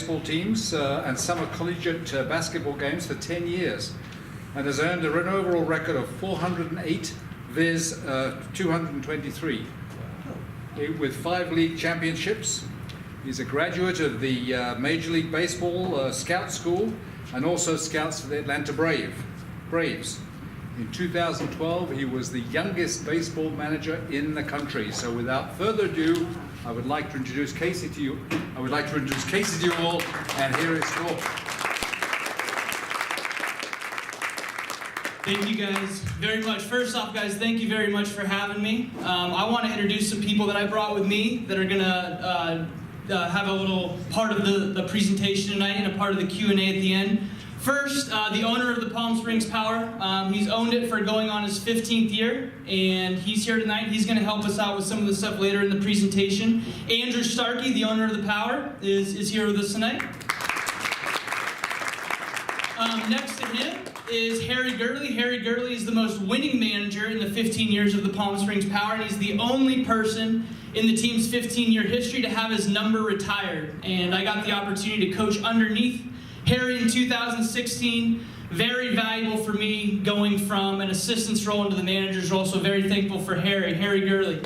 baseball teams and summer collegiate basketball games for 10 years and has earned an overall record of 408 viz. 223 with 5 league championships. He's a graduate of the Major League Baseball Scout School and also scouts for the Atlanta Braves. In 2012, he was the youngest baseball manager in the country. So without further ado, I would like to introduce Casey to you. All, and here is talk. Thank you guys very much. First off, guys, thank you very much for having me. I want to introduce some people that I brought with me that are going to have a little part of the presentation tonight and a part of the Q&A at the end. First, the owner of the Palm Springs Power. He's owned it for going on his 15th year, and he's here tonight. He's going to help us out with some of the stuff later in the presentation. Andrew Starkey, the owner of the Power, is here with us tonight. Next to him is Harry Gurley. Harry Gurley is the most winning manager in the 15 years of the Palm Springs Power, and he's the only person in the team's 15-year history to have his number retired. And I got the opportunity to coach underneath Harry in 2016. Very valuable for me going from an assistant's role into the manager's role, so very thankful for Harry Gurley.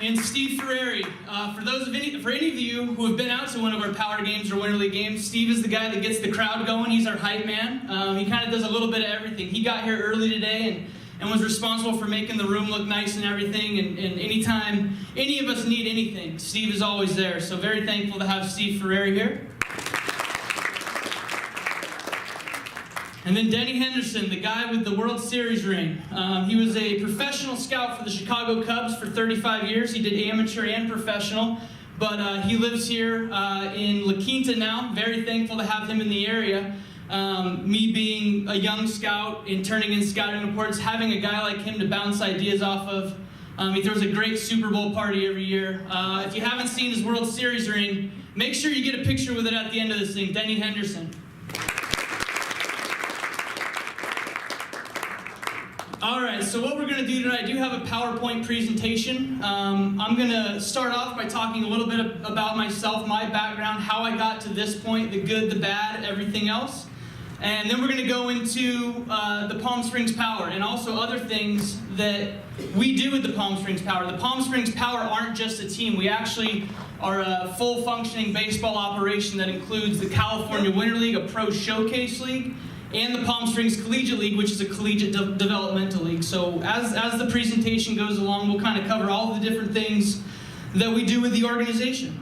And Steve Ferrari. For any of you who have been out to one of our Power games or Winter League games, Steve is the guy that gets the crowd going. He's our hype man. He kind of does a little bit of everything. He got here early today and was responsible for making the room look nice and everything. And anytime any of us need anything, Steve is always there. So very thankful to have Steve Ferrari here. And then Denny Henderson, the guy with the World Series ring. He was a professional scout for the Chicago Cubs for 35 years. He did amateur and professional, but he lives here in La Quinta now. Very thankful to have him in the area. Me being a young scout and turning in scouting reports, having a guy like him to bounce ideas off of. He throws a great Super Bowl party every year. If you haven't seen his World Series ring, make sure you get a picture with it at the end of this thing. Denny Henderson. All right, so what we're going to do tonight, I do have a PowerPoint presentation. I'm going to start off by talking a little bit about myself, my background, how I got to this point, the good, the bad, everything else. And then we're going to go into the Palm Springs Power and also other things that we do with the Palm Springs Power. The Palm Springs Power aren't just a team. We actually are a full functioning baseball operation that includes the California Winter League, a pro showcase league, and the Palm Springs Collegiate League, which is a collegiate developmental league. So as the presentation goes along, we'll kind of cover all the different things that we do with the organization.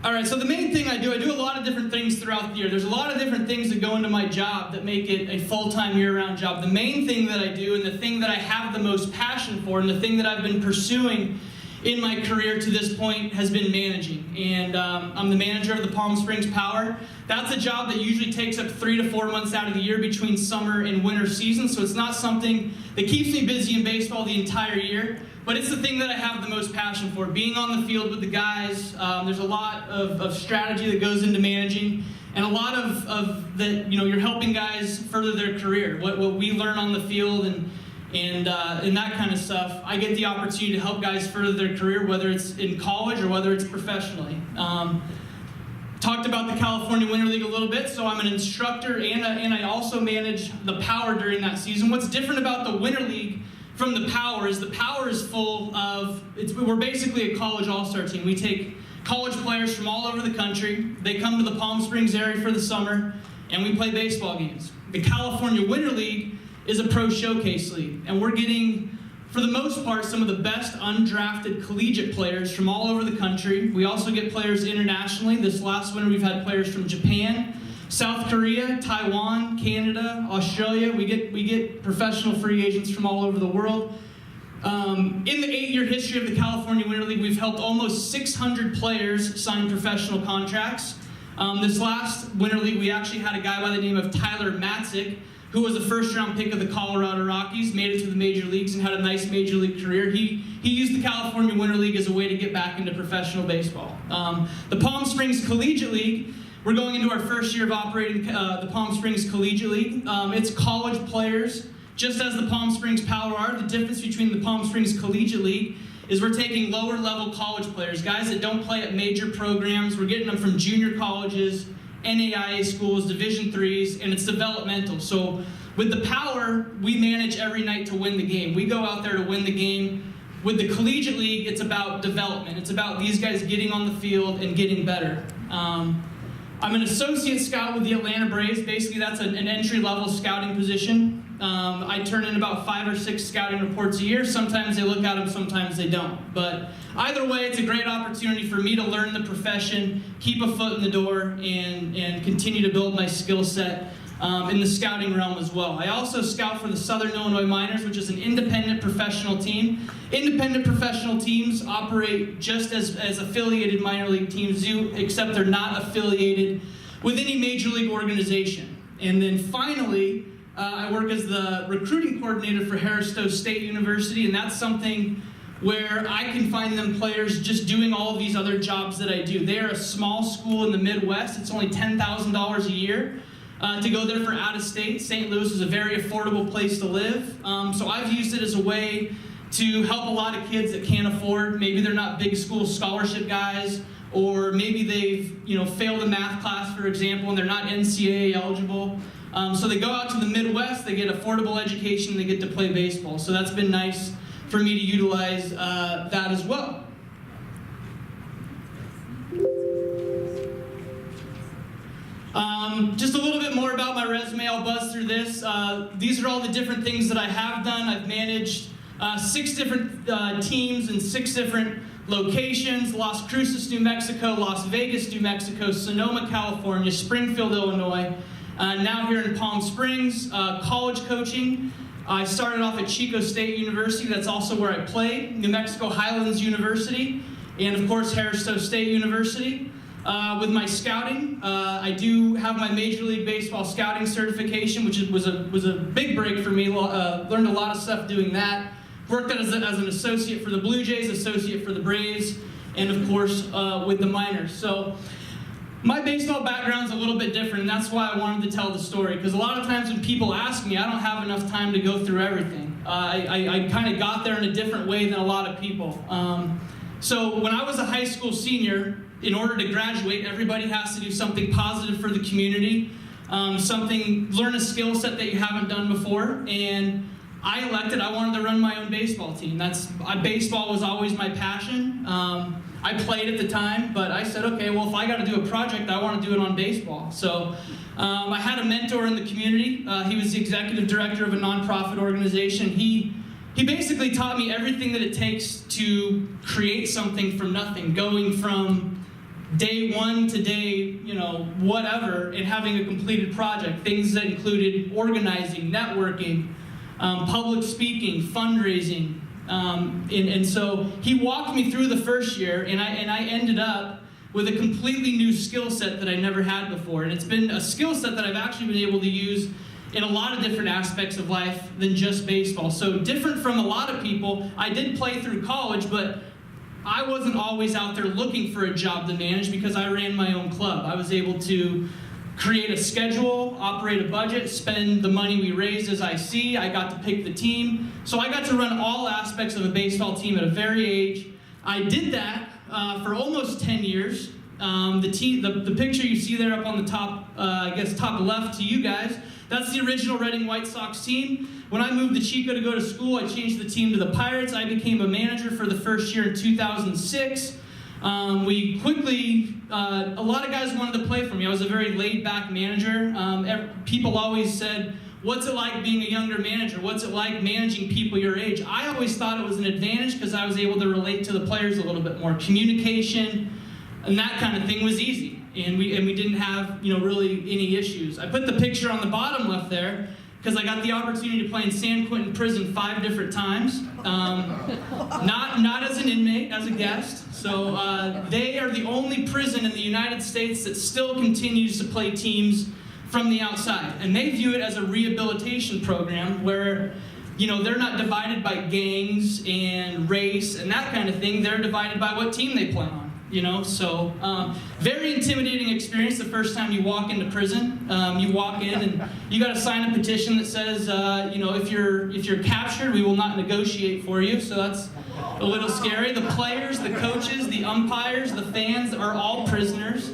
All right, so the main thing I do a lot of different things throughout the year. There's a lot of different things that go into my job that make it a full-time year-round job. The main thing that I do and the thing that I have the most passion for and the thing that I've been pursuing in my career to this point has been managing. And I'm the manager of the Palm Springs Power. That's a job that usually takes up 3 to 4 months out of the year between summer and winter season, so it's not something that keeps me busy in baseball the entire year. But it's the thing that I have the most passion for, being on the field with the guys. There's a lot of strategy that goes into managing, and a lot of that, you're helping guys further their career. What we learn on the field and that kind of stuff, I get the opportunity to help guys further their career, whether it's in college or whether it's professionally. Talked about the California Winter League a little bit, so I'm an instructor and I also manage the Power during that season. What's different about the Winter League from the Power is full of, we're basically a college all-star team. We take college players from all over the country. They come to the Palm Springs area for the summer, and we play baseball games. The California Winter League is a pro showcase league, and we're getting, for the most part, some of the best undrafted collegiate players from all over the country. We also get players internationally. This last winter, we've had players from Japan, South Korea, Taiwan, Canada, Australia. We get professional free agents from all over the world. In the 8-year history of the California Winter League, we've helped almost 600 players sign professional contracts. This last Winter League, we actually had a guy by the name of Tyler Matzik, who was a first-round pick of the Colorado Rockies, made it to the major leagues and had a nice major league career. He used the California Winter League as a way to get back into professional baseball. The Palm Springs Collegiate League, We're going into our first year of operating the Palm Springs Collegiate League. It's college players, just as the Palm Springs Power are. The difference between the Palm Springs Collegiate League is we're taking lower level college players, guys that don't play at major programs. We're getting them from junior colleges, NAIA schools, Division IIIs, and it's developmental. So with the Power, we manage every night to win the game. We go out there to win the game. With the Collegiate League, it's about development. It's about these guys getting on the field and getting better. I'm an associate scout with the Atlanta Braves. Basically, that's an entry-level scouting position. I turn in about 5 or 6 scouting reports a year. Sometimes they look at them, sometimes they don't. But either way, it's a great opportunity for me to learn the profession, keep a foot in the door, and continue to build my skill set in the scouting realm as well. I also scout for the Southern Illinois Miners, which is an independent professional team. Independent professional teams operate just as affiliated minor league teams do, except they're not affiliated with any major league organization. And then finally, I work as the recruiting coordinator for Harris-Stowe State University, and that's something where I can find them players just doing all of these other jobs that I do. They are a small school in the Midwest. It's only $10,000 a year to go there for out of state. St. Louis is a very affordable place to live. So I've used it as a way to help a lot of kids that can't afford. Maybe they're not big school scholarship guys, or maybe they've failed a math class, for example, and they're not NCAA eligible. So they go out to the Midwest, they get affordable education, they get to play baseball. So that's been nice for me to utilize that as well. Just a little bit more about my resume. I'll buzz through this. These are all the different things that I have done. I've managed 6 different teams in 6 different locations: Las Cruces, New Mexico; Las Vegas, New Mexico; Sonoma, California; Springfield, Illinois; now here in Palm Springs. College coaching. I started off at Chico State University. That's also where I played. New Mexico Highlands University, and of course Harris-Stowe State University. With my scouting, I do have my Major League Baseball scouting certification, which was a big break for me. Learned a lot of stuff doing that. Worked as an associate for the Blue Jays, associate for the Braves, and of course with the Miners. So my baseball background's a little bit different, and that's why I wanted to tell the story. Because a lot of times when people ask me, I don't have enough time to go through everything. I kind of got there in a different way than a lot of people. So when I was a high school senior, in order to graduate, everybody has to do something positive for the community, learn a skill set that you haven't done before, and I elected I wanted to run my own baseball team. Baseball was always my passion. I played at the time, but I said, okay, well, if I got to do a project, I want to do it on baseball. So I had a mentor in the community. He was the executive director of a nonprofit organization. He basically taught me everything that it takes to create something from nothing, going from day one to day, whatever, and having a completed project. Things that included organizing, networking, public speaking, fundraising. And so he walked me through the first year, and I ended up with a completely new skill set that I never had before. And it's been a skill set that I've actually been able to use in a lot of different aspects of life than just baseball. So different from a lot of people, I did play through college, but I wasn't always out there looking for a job to manage because I ran my own club. I was able to create a schedule, operate a budget, spend the money we raised as I see. I got to pick the team. So I got to run all aspects of a baseball team at a very age. I did that for almost 10 years. The picture you see there up on the top, top left to you guys, that's the original Reading White Sox team. When I moved to Chico to go to school, I changed the team to the Pirates. I became a manager for the first year in 2006. We quickly, a lot of guys wanted to play for me. I was a very laid-back manager. People always said, what's it like being a younger manager? What's it like managing people your age? I always thought it was an advantage because I was able to relate to the players a little bit more. Communication and that kind of thing was easy. And we didn't have, really any issues. I put the picture on the bottom left there because I got the opportunity to play in San Quentin Prison 5 different times. Not as an inmate, as a guest. So they are the only prison in the United States that still continues to play teams from the outside. And they view it as a rehabilitation program where, they're not divided by gangs and race and that kind of thing. They're divided by what team they play on. So very intimidating experience the first time you walk into prison. You walk in and you got to sign a petition that says, if you're captured, we will not negotiate for you. So that's a little scary. The players, the coaches, the umpires, the fans are all prisoners.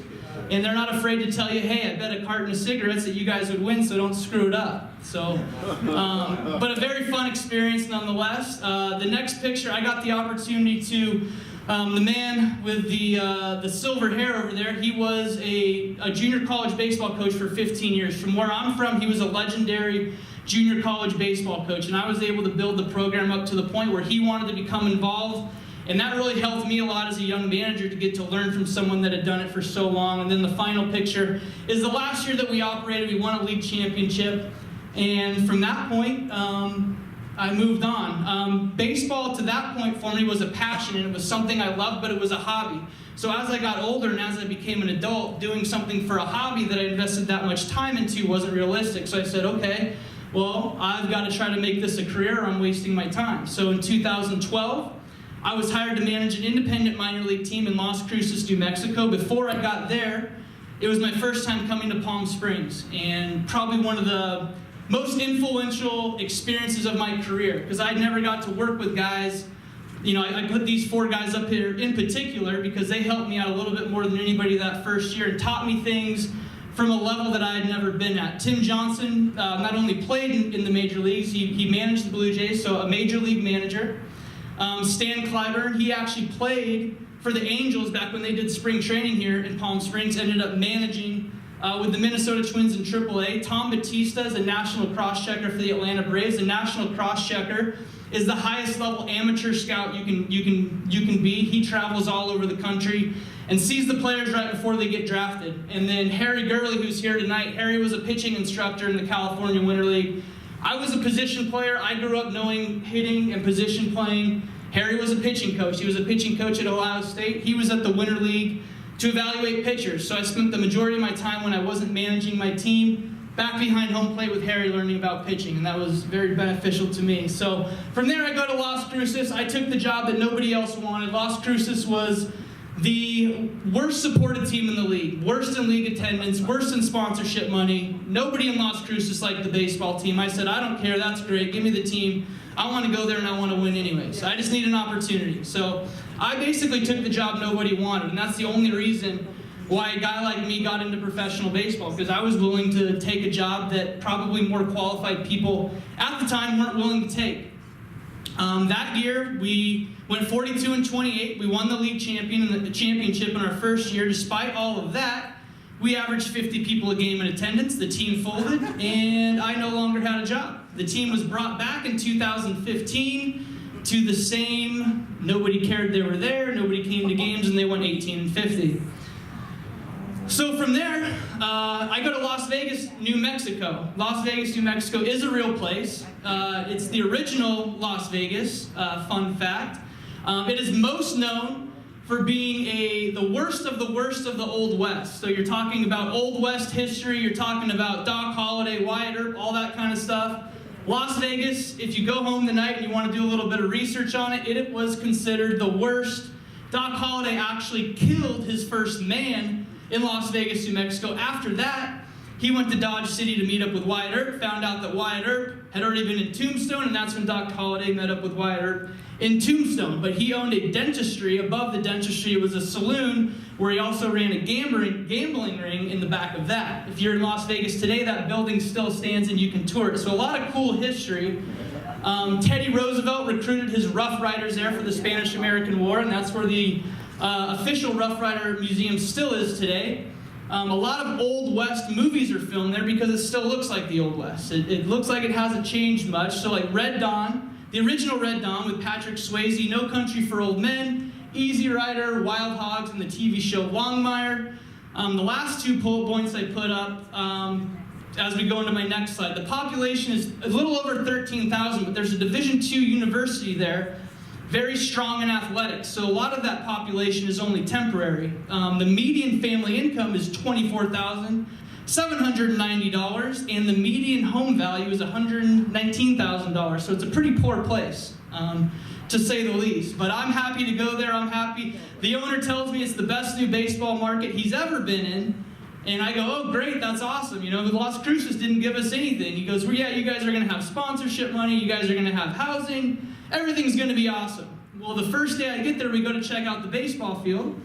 And they're not afraid to tell you, hey, I bet a carton of cigarettes that you guys would win, so don't screw it up. So, but a very fun experience nonetheless. The next picture, I got the opportunity to, the man with the silver hair over there, he was a junior college baseball coach for 15 years. From where I'm from, he was a legendary junior college baseball coach, and I was able to build the program up to the point where he wanted to become involved. And that really helped me a lot as a young manager to get to learn from someone that had done it for so long. And then the final picture is the last year that we operated. We won a league championship. And from that point, I moved on. Baseball to that point for me was a passion, and it was something I loved, but it was a hobby. So as I got older and as I became an adult, doing something for a hobby that I invested that much time into wasn't realistic. So I said, okay, well, I've got to try to make this a career or I'm wasting my time. So in 2012, I was hired to manage an independent minor league team in Las Cruces, New Mexico. Before I got there, it was my first time coming to Palm Springs, and probably one of the most influential experiences of my career, because I never got to work with guys. I put these 4 guys up here in particular because they helped me out a little bit more than anybody that first year and taught me things from a level that I had never been at. Tim Johnson not only played in the major leagues, he managed the Blue Jays, so a major league manager. Stan Clyburn, he actually played for the Angels back when they did spring training here in Palm Springs, ended up managing with the Minnesota Twins in AAA. Tom Batista is a national cross-checker for the Atlanta Braves. A national cross-checker is the highest level amateur scout you can be. He travels all over the country and sees the players right before they get drafted. And then Harry Gurley, who's here tonight, Harry was a pitching instructor in the California Winter League. I was a position player. I grew up knowing hitting and position playing. Harry was a pitching coach. He was a pitching coach at Ohio State. He was at the Winter League to evaluate pitchers. So I spent the majority of my time when I wasn't managing my team back behind home plate with Harry learning about pitching, and that was very beneficial to me. So from there I go to Las Cruces. I took the job that nobody else wanted. Las Cruces was the worst supported team in the league, worst in league attendance, worst in sponsorship money. Nobody in Las Cruces liked the baseball team. I said, I don't care, that's great, give me the team. I want to go there and I want to win anyway. So I just need an opportunity. So I basically took the job nobody wanted, and that's the only reason why a guy like me got into professional baseball, because I was willing to take a job that probably more qualified people at the time weren't willing to take. That year, we went 42-28. We won the league championship in our first year. Despite all of that, we averaged 50 people a game in attendance. The team folded, and I no longer had a job. The team was brought back in 2015 to the same. Nobody cared they were there. Nobody came to games, and they went 18-50. So from there, I go to Las Vegas, New Mexico. Las Vegas, New Mexico is a real place. It's the original Las Vegas, fun fact. It is most known for being the worst of the Old West. So you're talking about Old West history, you're talking about Doc Holliday, Wyatt Earp, all that kind of stuff. Las Vegas, if you go home tonight and you want to do a little bit of research on it, it was considered the worst. Doc Holliday actually killed his first man in Las Vegas, New Mexico. After that, he went to Dodge City to meet up with Wyatt Earp, found out that Wyatt Earp had already been in Tombstone, and that's when Doc Holliday met up with Wyatt Earp in Tombstone. But he owned a dentistry. Above the dentistry was a saloon where he also ran a gambling ring in the back of that. If you're in Las Vegas today, that building still stands and you can tour it. So a lot of cool history. Teddy Roosevelt recruited his Rough Riders there for the Spanish-American War, and that's where the official Rough Rider Museum still is today. A lot of Old West movies are filmed there because it still looks like the Old West. It looks like it hasn't changed much. So like Red Dawn, the original Red Dawn with Patrick Swayze, No Country for Old Men, Easy Rider, Wild Hogs, and the TV show Longmire. The last 2 bullet points I put up as we go into my next slide. The population is a little over 13,000, but there's a Division II university there, very strong in athletics. So a lot of that population is only temporary. The median family income is $24,790, and the median home value is $119,000. So it's a pretty poor place. to say the least. But I'm happy to go there. I'm happy. The owner tells me it's the best new baseball market he's ever been in. And I go, oh, great, that's awesome. You know, the Las Cruces didn't give us anything. He goes, well, yeah, you guys are going to have sponsorship money. You guys are going to have housing. Everything's going to be awesome. Well, the first day I get there, we go to check out the baseball field.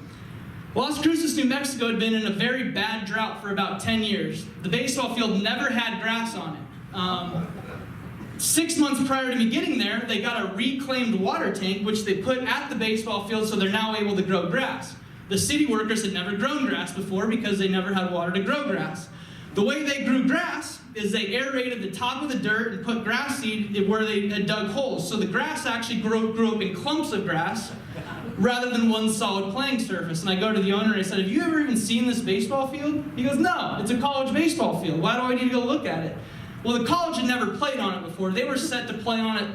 Las Cruces, New Mexico had been in a very bad drought for about 10 years. The baseball field never had grass on it. 6 months prior to me getting there, they got a reclaimed water tank, which they put at the baseball field, so they're now able to grow grass. The city workers had never grown grass before because they never had water to grow grass. The way they grew grass is they aerated the top of the dirt and put grass seed where they had dug holes. So the grass actually grew up in clumps of grass rather than one solid playing surface. And I go to the owner and I said, have you ever even seen this baseball field? He goes, no, it's a college baseball field. Why do I need to go look at it? Well, the college had never played on it before. They were set to play on it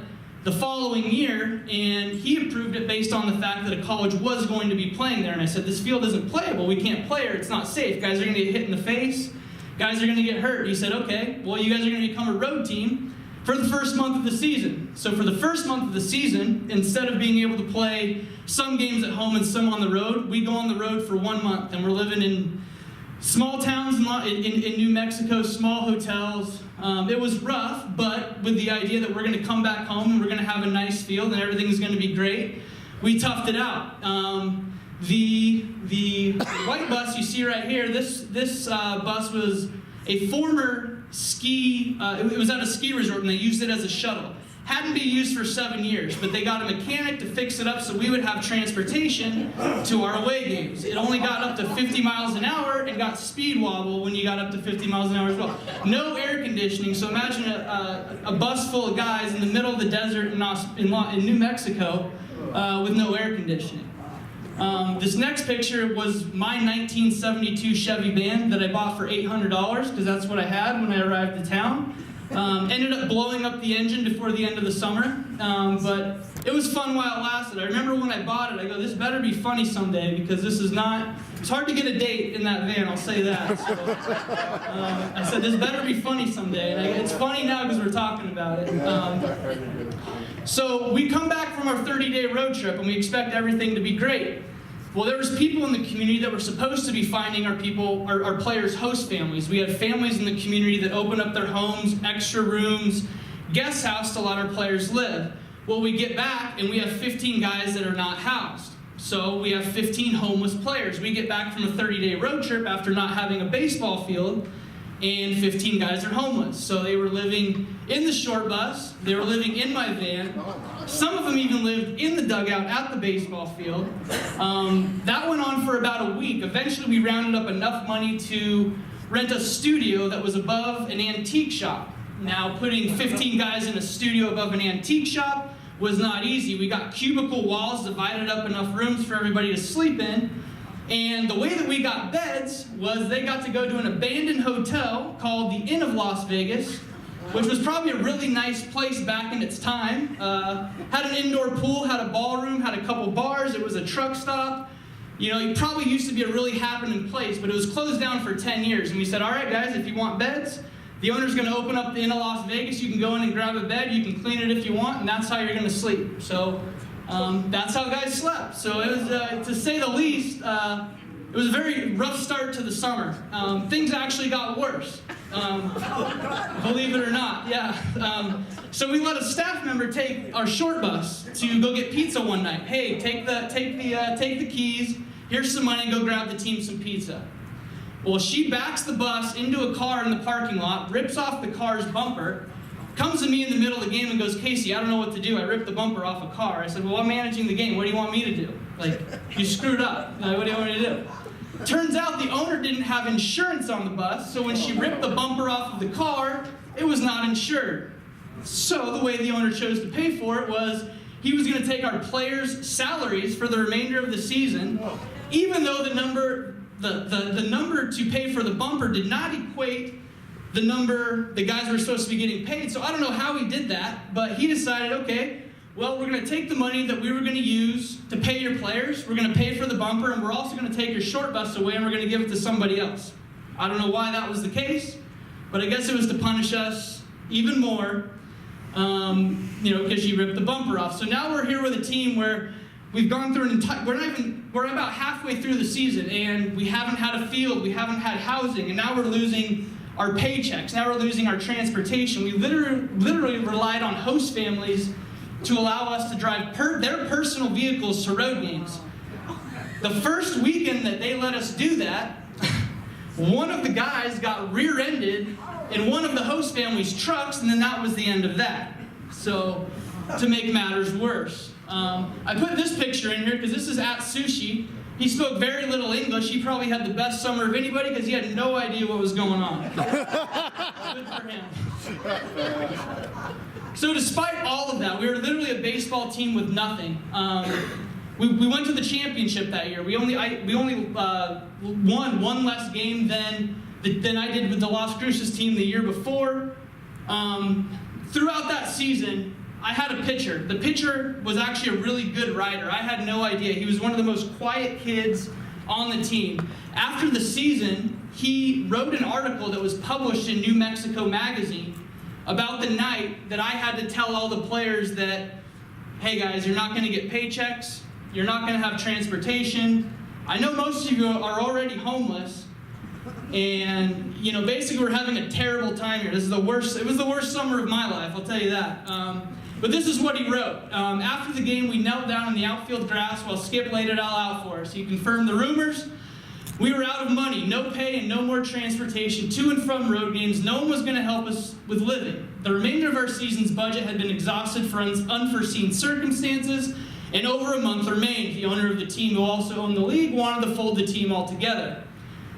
the following year, and he approved it based on the fact that a college was going to be playing there. And I said, this field isn't playable. We can't play here. It's not safe. Guys are going to get hit in the face. Guys are going to get hurt. He said, okay, well, you guys are going to become a road team for the first month of the season. So for the first month of the season, instead of being able to play some games at home and some on the road, we go on the road for 1 month. And we're living in small towns in New Mexico, small hotels. It was rough, but with the idea that we're going to come back home and we're going to have a nice field and everything's going to be great, we toughed it out. The white bus you see right here, this bus was a former ski, it was at a ski resort and they used it as a shuttle. Hadn't been used for 7 years, but they got a mechanic to fix it up so we would have transportation to our away games. It only got up to 50 miles an hour and got speed wobble when you got up to 50 miles an hour as well. No air conditioning, so imagine a bus full of guys in the middle of the desert in New Mexico with no air conditioning. This next picture was my 1972 Chevy van that I bought for $800 because that's what I had when I arrived to town. Ended up blowing up the engine before the end of the summer, but it was fun while it lasted. I remember when I bought it, I go, this better be funny someday because this is not, it's hard to get a date in that van, I'll say that. So, I said, this better be funny someday, and it's funny now because we're talking about it. So we come back from our 30-day road trip and we expect everything to be great. Well, there was people in the community that were supposed to be finding our players' host families. We had families in the community that opened up their homes, extra rooms, guest house to let our players live. Well, we get back and we have 15 guys that are not housed. So we have 15 homeless players. We get back from a 30-day road trip after not having a baseball field, and 15 guys are homeless. So they were living in the short bus, they were living in my van. Some of them even lived in the dugout at the baseball field. That went on for about a week. Eventually we rounded up enough money to rent a studio that was above an antique shop. Now, putting 15 guys in a studio above an antique shop was not easy. We got cubicle walls, divided up enough rooms for everybody to sleep in. And the way that we got beds was they got to go to an abandoned hotel called the Inn of Las Vegas, which was probably a really nice place back in its time. Had an indoor pool, had a ballroom, had a couple bars, it was a truck stop. You know, it probably used to be a really happening place, but it was closed down for 10 years. And we said, all right, guys, if you want beds, the owner's going to open up the Inn of Las Vegas. You can go in and grab a bed, you can clean it if you want, and that's how you're going to sleep. So that's how guys slept. So it was, to say the least, it was a very rough start to the summer. Things actually got worse, believe it or not. Yeah. So we let a staff member take our short bus to go get pizza one night. Hey, take the keys. Here's some money. Go grab the team some pizza. Well, she backs the bus into a car in the parking lot, rips off the car's bumper, comes to me in the middle of the game and goes, Casey, I don't know what to do. I ripped the bumper off a car. I said, well, I'm managing the game. What do you want me to do? Like, you screwed up. Like, what do you want me to do? Turns out the owner didn't have insurance on the bus, so when she ripped the bumper off of the car, it was not insured. So the way the owner chose to pay for it was he was going to take our players' salaries for the remainder of the season, even though the number to pay for the bumper did not equate the number the guys were supposed to be getting paid. So I don't know how he did that, but he decided, okay, well, we're going to take the money that we were going to use to pay your players, we're going to pay for the bumper, and we're also going to take your short bus away and we're going to give it to somebody else. I don't know why that was the case, but I guess it was to punish us even more. because she ripped the bumper off. So now we're here with a team where we've gone through an entire, we're about halfway through the season, and we haven't had a field, we haven't had housing, and now we're losing our paychecks, now we're losing our transportation. We literally relied on host families to allow us to drive their personal vehicles to road games. The first weekend that they let us do that, one of the guys got rear-ended in one of the host family's trucks, and then that was the end of that. So, to make matters worse, I put this picture in here because this is at Sushi. He spoke very little English. He probably had the best summer of anybody because he had no idea what was going on. Good for him. So despite all of that, we were literally a baseball team with nothing. We went to the championship that year. We only won one less game than I did with the Las Cruces team the year before. Throughout that season, I had a pitcher. The pitcher was actually a really good rider. I had no idea. He was one of the most quiet kids on the team. After the season, he wrote an article that was published in New Mexico Magazine about the night that I had to tell all the players that, hey guys, you're not going to get paychecks. You're not going to have transportation. I know most of you are already homeless. And, basically we're having a terrible time here. It was the worst summer of my life, I'll tell you that. But this is what he wrote. After the game, we knelt down in the outfield grass while Skip laid it all out for us. He confirmed the rumors. We were out of money, no pay, and no more transportation to and from road games. No one was going to help us with living. The remainder of our season's budget had been exhausted for unforeseen circumstances, and over a month remained. The owner of the team, who also owned the league, wanted to fold the team altogether.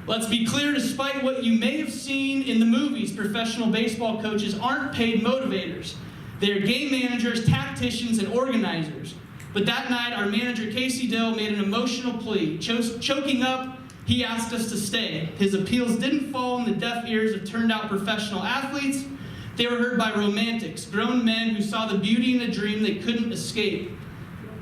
Let's be clear, despite what you may have seen in the movies, professional baseball coaches aren't paid motivators. They are game managers, tacticians, and organizers. But that night, our manager, Casey Dill, made an emotional plea. Choking up, he asked us to stay. His appeals didn't fall on the deaf ears of turned-out professional athletes. They were heard by romantics, grown men who saw the beauty in a dream they couldn't escape.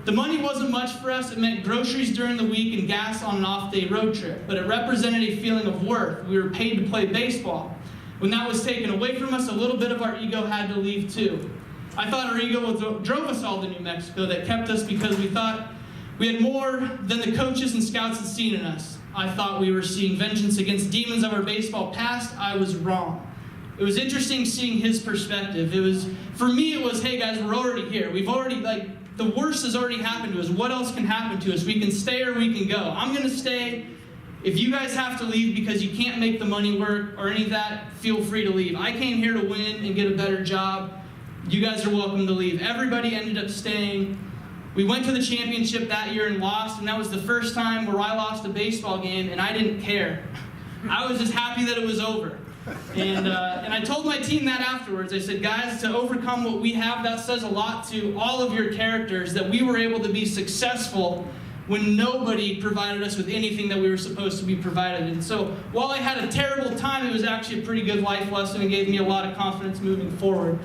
The money wasn't much for us. It meant groceries during the week and gas on an off-day road trip. But it represented a feeling of worth. We were paid to play baseball. When that was taken away from us, a little bit of our ego had to leave too. I thought our ego drove us all to New Mexico, that kept us because we thought we had more than the coaches and scouts had seen in us. I thought we were seeing vengeance against demons of our baseball past. I was wrong. It was interesting seeing his perspective. For me, it was, hey guys, we're already here. We've already, the worst has already happened to us. What else can happen to us? We can stay or we can go. I'm going to stay. If you guys have to leave because you can't make the money work or any of that, feel free to leave. I came here to win and get a better job. You guys are welcome to leave. Everybody ended up staying. We went to the championship that year and lost, and that was the first time where I lost a baseball game, and I didn't care. I was just happy that it was over. And I told my team that afterwards. I said, guys, to overcome what we have, that says a lot to all of your characters, that we were able to be successful when nobody provided us with anything that we were supposed to be provided. And so while I had a terrible time, it was actually a pretty good life lesson and gave me a lot of confidence moving forward.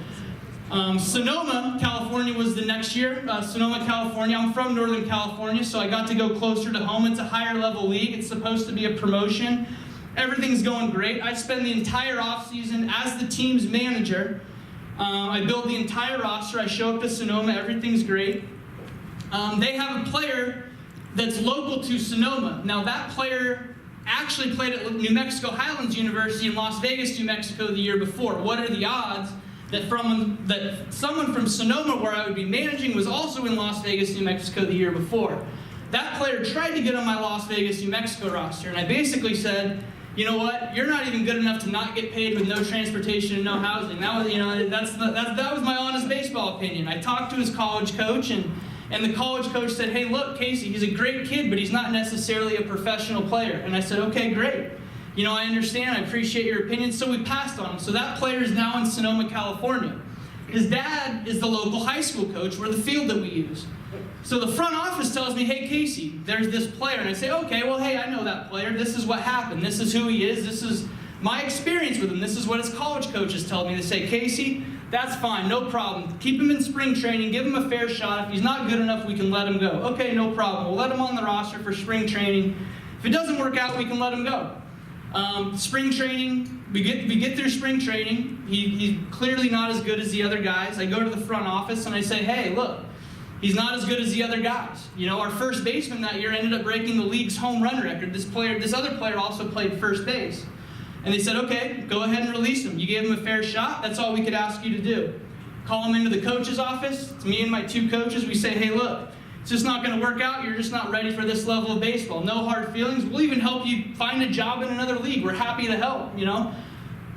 Sonoma, California was the next year. Sonoma, California. I'm from Northern California, so I got to go closer to home. It's a higher level league. It's supposed to be a promotion. Everything's going great. I spend the entire offseason as the team's manager. I build the entire roster. I show up to Sonoma. Everything's great. They have a player that's local to Sonoma. Now, that player actually played at New Mexico Highlands University in Las Vegas, New Mexico the year before. What are the odds that someone from Sonoma, where I would be managing, was also in Las Vegas, New Mexico the year before? That player tried to get on my Las Vegas, New Mexico roster, and I basically said, you know what? You're not even good enough to not get paid with no transportation and no housing. That was my honest baseball opinion. I talked to his college coach, and the college coach said, hey, look, Casey, he's a great kid, but he's not necessarily a professional player. And I said, okay, great. I understand. I appreciate your opinion. So we passed on him. So that player is now in Sonoma, California. His dad is the local high school coach for the field that we use. So the front office tells me, hey, Casey, there's this player. And I say, okay, well, hey, I know that player. This is what happened. This is who he is. This is my experience with him. This is what his college coaches tell me. They say, Casey, that's fine. No problem. Keep him in spring training. Give him a fair shot. If he's not good enough, we can let him go. Okay, no problem. We'll let him on the roster for spring training. If it doesn't work out, we can let him go. Spring training We get through spring training. He's clearly not as good as the other guys. I go to the front office and I say, hey, look, he's not as good as the other guys. You know, our first baseman that year ended up breaking the league's home run record. This other player also played first base. And they said, okay, go ahead and release him. You gave him a fair shot. That's all we could ask you to do. Call him into the coach's office. It's me and my 2 coaches. We say, hey, look, it's just not going to work out. You're just not ready for this level of baseball. No hard feelings. We'll even help you find a job in another league. We're happy to help, you know.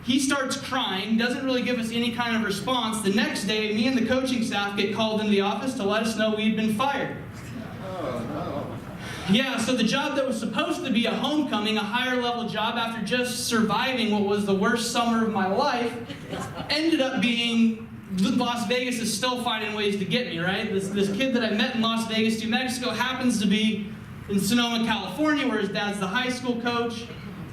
He starts crying, doesn't really give us any kind of response. The next day, me and the coaching staff get called into the office to let us know we'd been fired. Oh, no. Yeah, so the job that was supposed to be a homecoming, a higher level job after just surviving what was the worst summer of my life, ended up being Las Vegas is still finding ways to get me, right? This kid that I met in Las Vegas, New Mexico, happens to be in Sonoma, California, where his dad's the high school coach,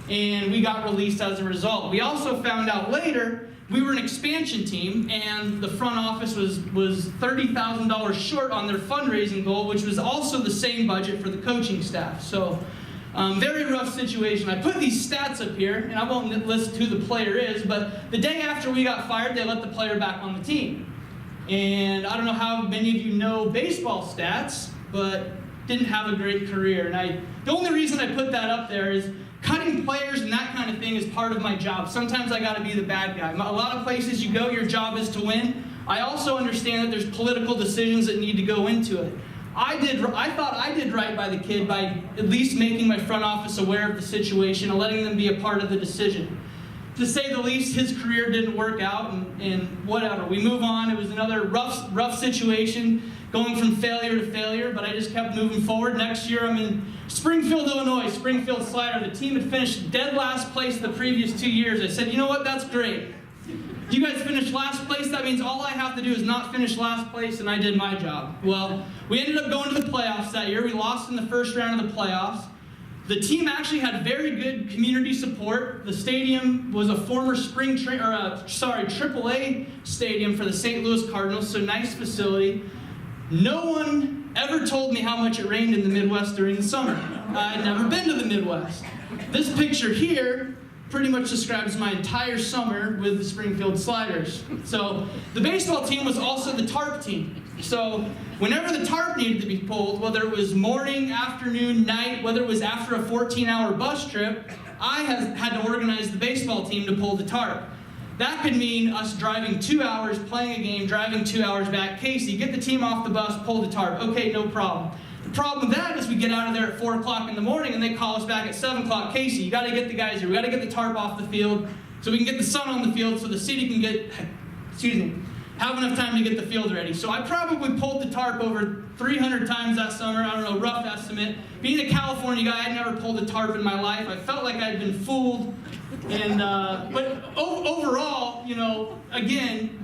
and we got released as a result. We also found out later we were an expansion team, and the front office was $30,000 short on their fundraising goal, which was also the same budget for the coaching staff. So, very rough situation. I put these stats up here, and I won't list who the player is, but the day after we got fired, they let the player back on the team. And I don't know how many of you know baseball stats, but didn't have a great career. And the only reason I put that up there is cutting players and that kind of thing is part of my job. Sometimes I got to be the bad guy. A lot of places you go, your job is to win. I also understand that there's political decisions that need to go into it. I thought I did right by the kid by at least making my front office aware of the situation and letting them be a part of the decision. To say the least, his career didn't work out, and whatever. We move on. It was another rough situation, going from failure to failure, but I just kept moving forward. Next year, I'm in Springfield, Illinois, Springfield Slider. The team had finished dead last place the previous 2 years. I said, you know what, that's great. You guys finished last place, that means all I have to do is not finish last place, and I did my job. Well, we ended up going to the playoffs that year. We lost in the first round of the playoffs. The team actually had very good community support. The stadium was a former AAA stadium for the St. Louis Cardinals, so nice facility. No one ever told me how much it rained in the Midwest during the summer. I'd never been to the Midwest. This picture here pretty much describes my entire summer with the Springfield Sliders. So the baseball team was also the tarp team. So whenever the tarp needed to be pulled, whether it was morning, afternoon, night, whether it was after a 14-hour bus trip, I had to organize the baseball team to pull the tarp. That could mean us driving 2 hours, playing a game, driving 2 hours back. Casey, get the team off the bus, pull the tarp. Okay, no problem. The problem with that is we get out of there at 4 o'clock in the morning and they call us back at 7 o'clock. Casey, you got to get the guys here. We got to get the tarp off the field so we can get the sun on the field so the city can have enough time to get the field ready. So I probably pulled the tarp over 300 times that summer. I don't know, rough estimate. Being a California guy, I'd never pulled a tarp in my life. I felt like I'd been fooled. And but overall, you know, again,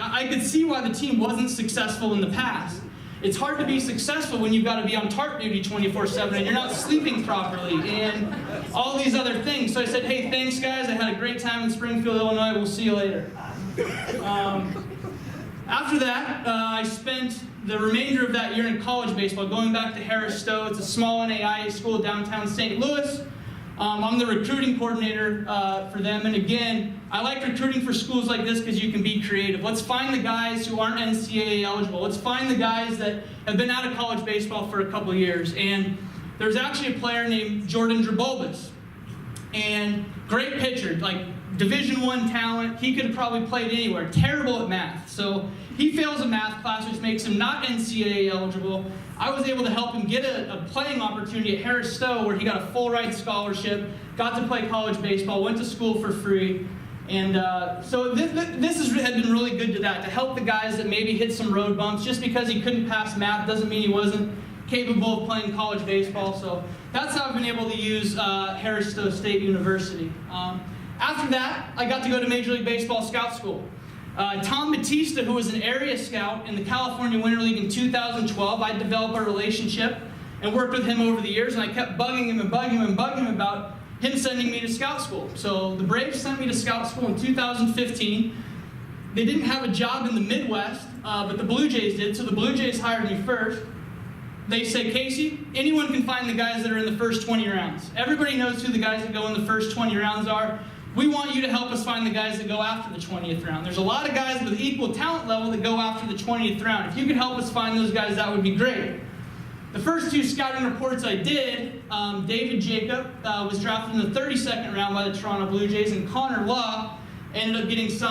I could see why the team wasn't successful in the past. It's hard to be successful when you've got to be on tarp duty 24/7 and you're not sleeping properly and all these other things. So I said, hey, thanks guys. I had a great time in Springfield, Illinois. We'll see you later. After that, I spent the remainder of that year in college baseball, going back to Harris Stowe. It's a small NAIA school downtown St. Louis. I'm the recruiting coordinator for them, and again, I like recruiting for schools like this because you can be creative. Let's find the guys who aren't NCAA eligible. Let's find the guys that have been out of college baseball for a couple years. And there's actually a player named Jordan Drabulbis, and great pitcher, like Division I talent. He could have probably played anywhere. Terrible at math, so he fails a math class, which makes him not NCAA eligible. I was able to help him get a playing opportunity at Harris Stowe where he got a full ride scholarship, got to play college baseball, went to school for free. And so this has been really good to help the guys that maybe hit some road bumps. Just because he couldn't pass math doesn't mean he wasn't capable of playing college baseball. So that's how I've been able to use Harris Stowe State University. After that, I got to go to Major League Baseball Scout School. Tom Batista, who was an area scout in the California Winter League in 2012, I developed a relationship and worked with him over the years, and I kept bugging him about him sending me to scout school. So the Braves sent me to scout school in 2015. They didn't have a job in the Midwest, but the Blue Jays did, so the Blue Jays hired me first. They said, Casey, anyone can find the guys that are in the first 20 rounds. Everybody knows who the guys that go in the first 20 rounds are. we want you to help us find the guys that go after the 20th round. There's a lot of guys with equal talent level that go after the 20th round. If you could help us find those guys, that would be great. The first 2 scouting reports I did, David Jacob was drafted in the 32nd round by the Toronto Blue Jays, and Connor Law ended up getting signed